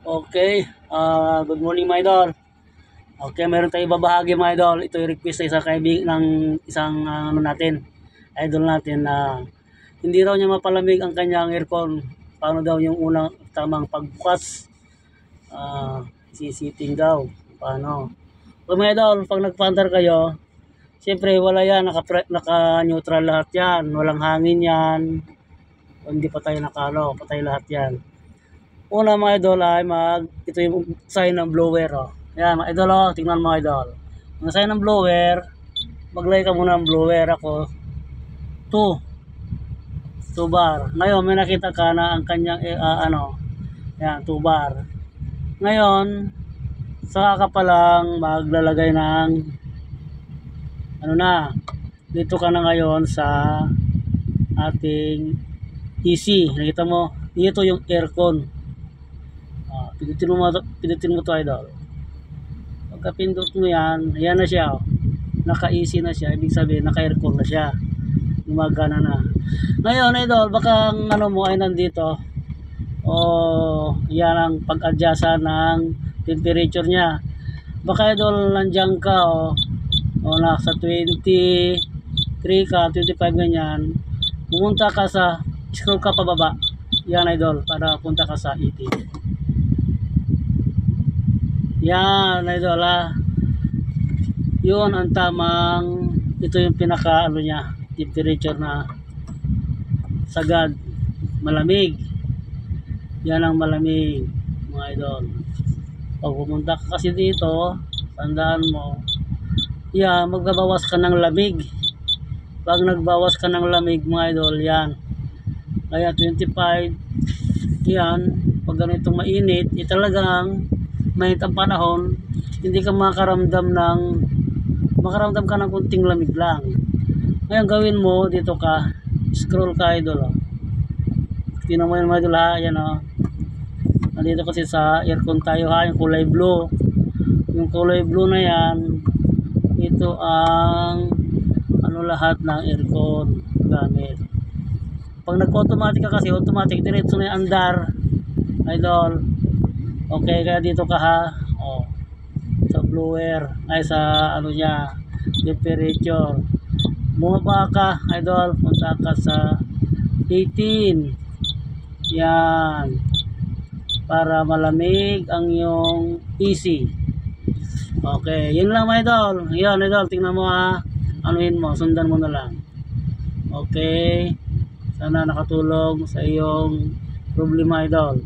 Okay, good morning mga idol. Okay, meron tayong babahagi mga idol. Ito yung request sa isang kaibigan ng isang idol natin na hindi raw niya mapalamig ang kanyang aircon. Paano daw yung unang tamang pagbukas? Sisiting daw. Paano? So mga idol, pag nagpandar kayo, siyempre wala yan, naka-neutral lahat yan. Walang hangin yan. Hindi patay patay lahat yan. Una mga idol ay ito yung sign ng blower, oh. Yan mga idol, oh, tingnan mga idol. Ang sign ng blower, maglagay ka muna ng blower. Ako 2 bar. Ngayon may nakita ka na ang kanyang yan 2 bar. Ngayon saka ka pa lang maglalagay ng dito ka na ngayon sa ating AC. Nakita mo, dito yung aircon. Pinutin mo to idol. Pagka pindot mo yan, ayan na siya, oh. Naka-AC na siya, ibig sabihin naka-aircon na siya, gumagana na. Ngayon idol, baka ang mo ay nandito, yan ang pag-adjust ng temperature niya. Baka idol, nandiyan ka, nasa 23 ka, 25 ganyan, pumunta ka scroll ka pababa, yan idol, para punta ka sa 80. Yan idol, yun ang tamang, ito yung pinaka niya, temperature na sagad, malamig. Yan ang malamig mga idol. Pag pumunta ka kasi dito, tandaan mo, yan, magbabawas ka ng lamig. Pag nagbawas ka ng lamig mga idol, yan, kaya 25, yan, pag ganitong mainit, talagang mainit ang panahon, hindi ka makaramdam ka ng kunting lamig lang. Ngayon gawin mo, dito ka, scroll ka idol, oh. Tingnan mo yan mga idol, yan, oh. Nandito kasi sa aircon tayo, yung kulay blue. Yung kulay blue na yan, ito ang lahat ng aircon gamit. Pag nag-automatic ka kasi, automatic diretso na yung andar idol. Okay, kaya dito ka sa blower, ay sa niya, temperature. Bumaba ka idol, punta ka sa 18. Yan, para malamig ang iyong PC. Okay, yun lang mga idol. Yan idol, tingnan mo anuhin mo, sundan mo na lang. Okay, sana nakatulong sa iyong problema idol.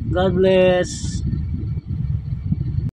God bless.